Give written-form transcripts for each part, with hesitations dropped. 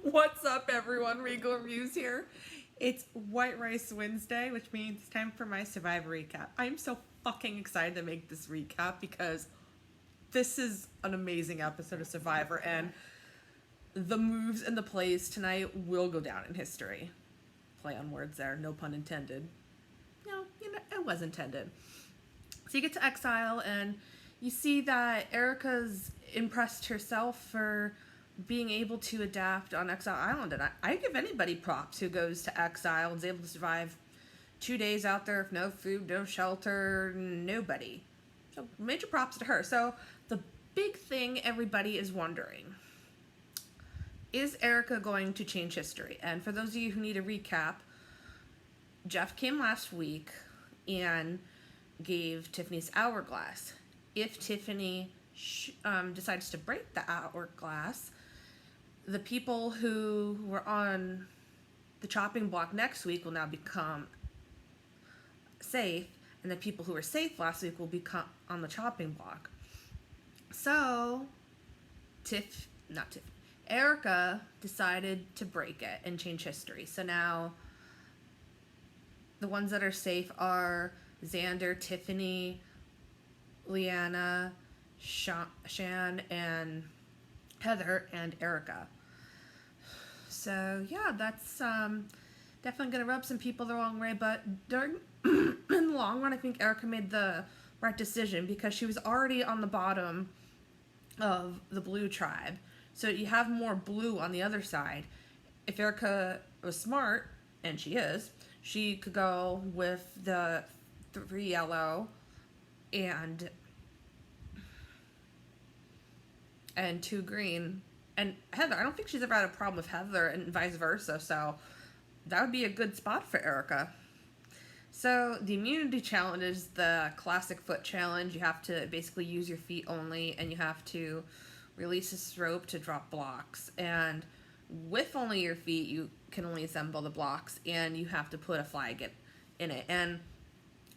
What's up, everyone? Regal Reviews here. It's White Rice Wednesday, which means it's time for my Survivor recap. I'm so fucking excited to make this recap because this is an amazing episode of Survivor, and the moves and the plays tonight will go down in history. Play on words there, no pun intended. No, it was intended. So you get to Exile, and you see that Erica's impressed herself for being able to adapt on Exile Island. And I give anybody props who goes to Exile and is able to survive 2 days out there with no food, no shelter, nobody. So major props to her. So the big thing everybody is wondering, is Erica going to change history? And for those of you who need a recap, Jeff came last week and gave Tiffany's hourglass. If Tiffany decides to break the hourglass, the people who were on the chopping block next week will now become safe, and the people who were safe last week will become on the chopping block. So, Erica decided to break it and change history. So now, the ones that are safe are Xander, Tiffany, Leanna, Shan, and Heather, and Erica. So yeah, that's definitely gonna rub some people the wrong way, but during in the long run, I think Erica made the right decision because she was already on the bottom of the blue tribe. So you have more blue on the other side. If Erica was smart, and she is, she could go with the 3 yellow and 2 green. And Heather, I don't think she's ever had a problem with Heather, and vice versa, so that would be a good spot for Erica. So the immunity challenge is the classic foot challenge. You have to basically use your feet only, and you have to release this rope to drop blocks. And with only your feet, you can only assemble the blocks, and you have to put a flag in it. And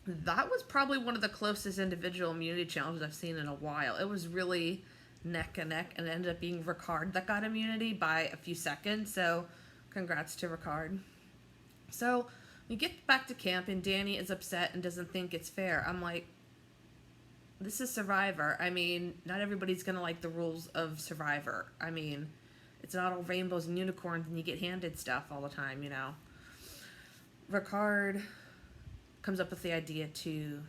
that was probably one of the closest individual immunity challenges I've seen in a while. It was really neck and neck, and it ended up being Ricard that got immunity by a few seconds. So congrats to Ricard. So we get back to camp, and Danny is upset and doesn't think it's fair. I'm like, this is Survivor. I mean, not everybody's gonna like the rules of Survivor. I mean, it's not all rainbows and unicorns and you get handed stuff all the time, you know. Ricard comes up with the idea to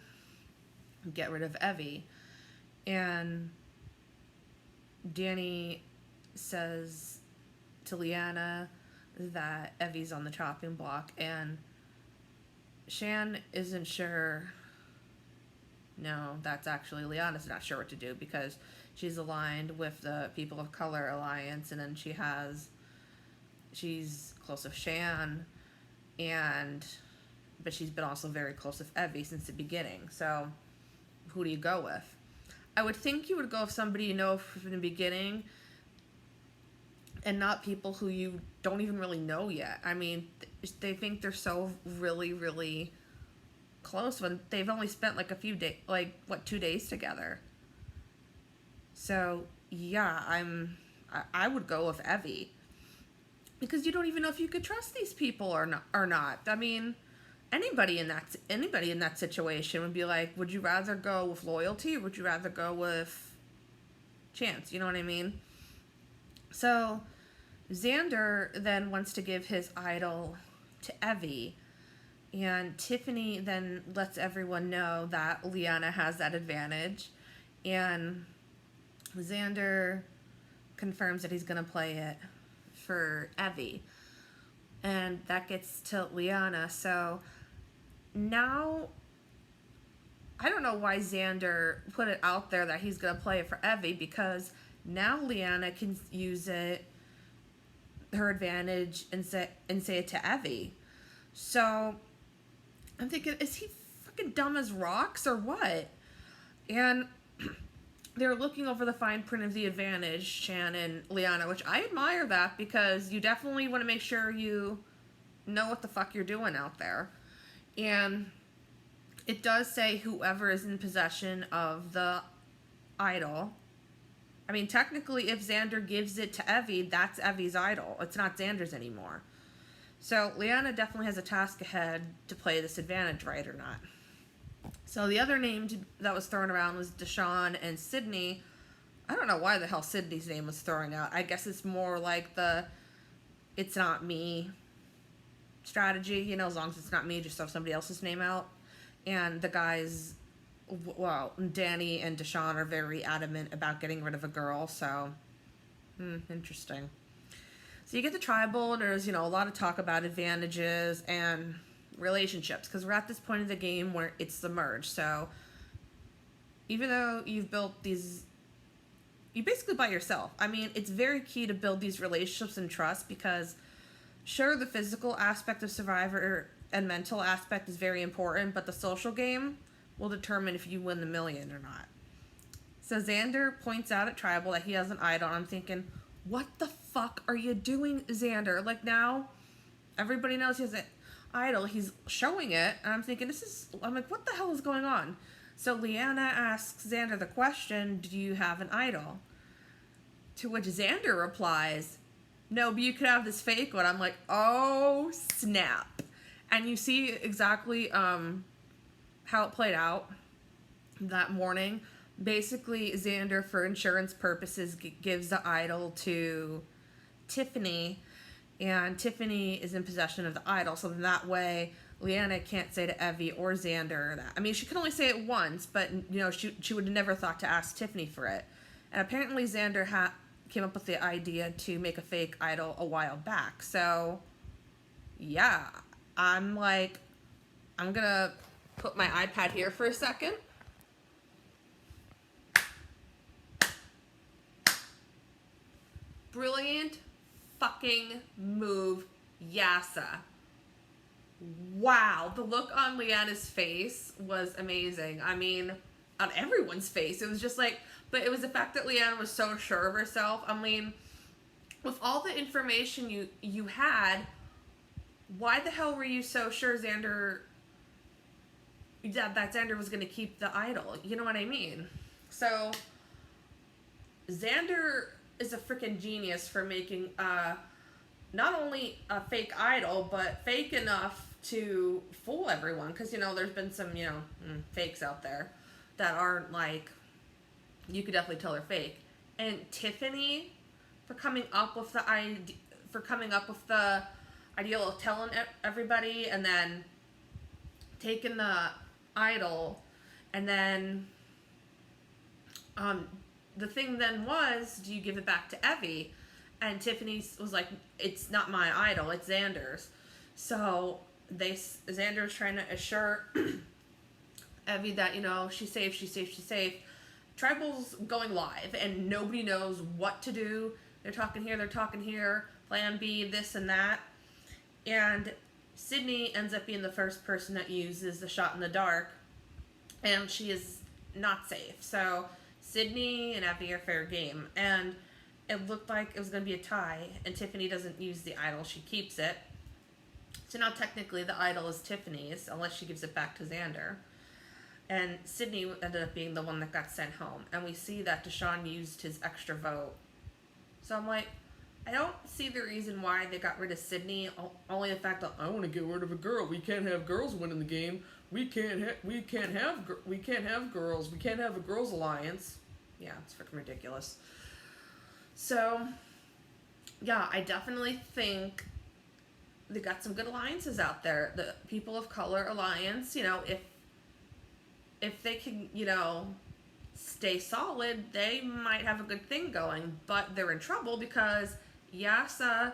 get rid of Evie, and Danny says to Leanna that Evie's on the chopping block, and Shan isn't sure. No, that's actually Leanna's not sure what to do because she's aligned with the People of Color Alliance, and then she's close with Shan, but she's been also very close with Evie since the beginning. So who do you go with? I would think you would go with somebody you know from the beginning and not people who you don't even really know yet. I mean, they think they're so really, really close when they've only spent like a few days, 2 days together. So yeah, I would go with Evie because you don't even know if you could trust these people or not. I mean, anybody in that situation would be like, would you rather go with loyalty or would you rather go with chance? You know what I mean? So Xander then wants to give his idol to Evie, and Tiffany then lets everyone know that Liana has that advantage, and Xander confirms that he's going to play it for Evie, and that gets to Liana. So now I don't know why Xander put it out there that he's going to play it for Evie, because now Liana can use her advantage and say it to Evie. So I'm thinking, is he fucking dumb as rocks or what? And they're looking over the fine print of the advantage, Shan and Liana, which I admire that, because you definitely want to make sure you know what the fuck you're doing out there. And it does say whoever is in possession of the idol I mean, technically, if Xander gives it to Evie, that's Evie's idol. It's not Xander's anymore. So Leanna definitely has a task ahead to play this advantage right or not. So the other name that was thrown around was Desean and Sydney. I don't know why the hell Sydney's name was thrown out. I guess it's more like the it's not me strategy, you know, as long as it's not me, just throw somebody else's name out. And the guys, well, Danny and Desean are very adamant about getting rid of a girl, so interesting. So you get the tribal, and there's, you know, a lot of talk about advantages and relationships, because we're at this point of the game where it's the merge. So even though you've built these, you basically by yourself. I mean, it's very key to build these relationships and trust, because sure, the physical aspect of Survivor and mental aspect is very important, but the social game will determine if you win the million or not. So Xander points out at Tribal that he has an idol. I'm thinking, what the fuck are you doing, Xander? Like, now everybody knows he has an idol. He's showing it, and I'm thinking, I'm like, what the hell is going on? So Leanna asks Xander the question, do you have an idol? To which Xander replies, no, but you could have this fake one. I'm like, oh, snap. And you see exactly how it played out that morning. Basically, Xander, for insurance purposes, gives the idol to Tiffany, and Tiffany is in possession of the idol. So then that way, Leanna can't say to Evie or Xander that. I mean, she can only say it once, but, you know, she would have never thought to ask Tiffany for it. And apparently Xander came up with the idea to make a fake idol a while back. So, yeah, I'm like, I'm going to put my iPad here for a second. Brilliant fucking move, Yasa. Wow, the look on Leanna's face was amazing. I mean, on everyone's face. It was just like, but it was the fact that Leanna was so sure of herself. I mean, with all the information you had, why the hell were you so sure Xander, that Xander was going to keep the idol? You know what I mean? So, Xander is a freaking genius for making not only a fake idol, but fake enough to fool everyone. Because, you know, there's been some, you know, fakes out there that aren't like, you could definitely tell they're fake. And Tiffany, for coming up with the idea of telling everybody, and then taking the idol, and then the thing then was, do you give it back to Evie? And Tiffany was like, it's not my idol, it's Xander's. So Xander's trying to assure Evie that, you know, she's safe, she's safe, she's safe. Tribal's going live, and nobody knows what to do. They're talking here, plan B, this and that. And Sydney ends up being the first person that uses the shot in the dark, and she is not safe. So Sydney and Evie are fair game, and it looked like it was going to be a tie, and Tiffany doesn't use the idol, she keeps it. So now technically the idol is Tiffany's, unless she gives it back to Xander. And Sydney ended up being the one that got sent home. And we see that Desean used his extra vote. So I'm like, I don't see the reason why they got rid of Sydney. Only the fact that I want to get rid of a girl. We can't have girls winning the game. We can't have girls. We can't have a girls alliance. Yeah, it's freaking ridiculous. So, yeah, I definitely think they got some good alliances out there. The People of Color Alliance, you know, if they can, you know, stay solid, they might have a good thing going. But they're in trouble because Yasa,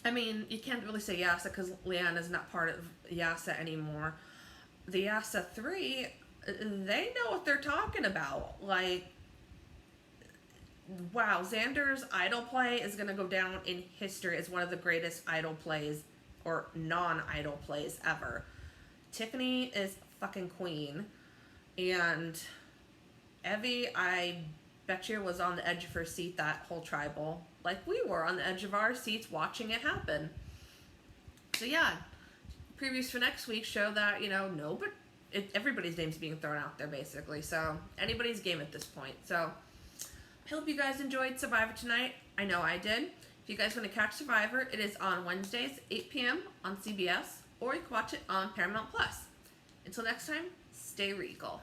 I mean, you can't really say Yasa because Leanna's not part of Yasa anymore. The Yasa 3, they know what they're talking about. Like, wow, Xander's idol play is going to go down in history as one of the greatest idol plays or non-idol plays ever. Tiffany is fucking queen, and Evie, I bet you, was on the edge of her seat that whole tribal, like we were on the edge of our seats watching it happen. So yeah, previews for next week show that, you know, everybody's name's being thrown out there basically, so anybody's game at this point. So I hope you guys enjoyed Survivor tonight. I know I did. If you guys want to catch Survivor, it is on Wednesdays, 8 p.m. on CBS, or you can watch it on Paramount Plus. Until next time, stay regal.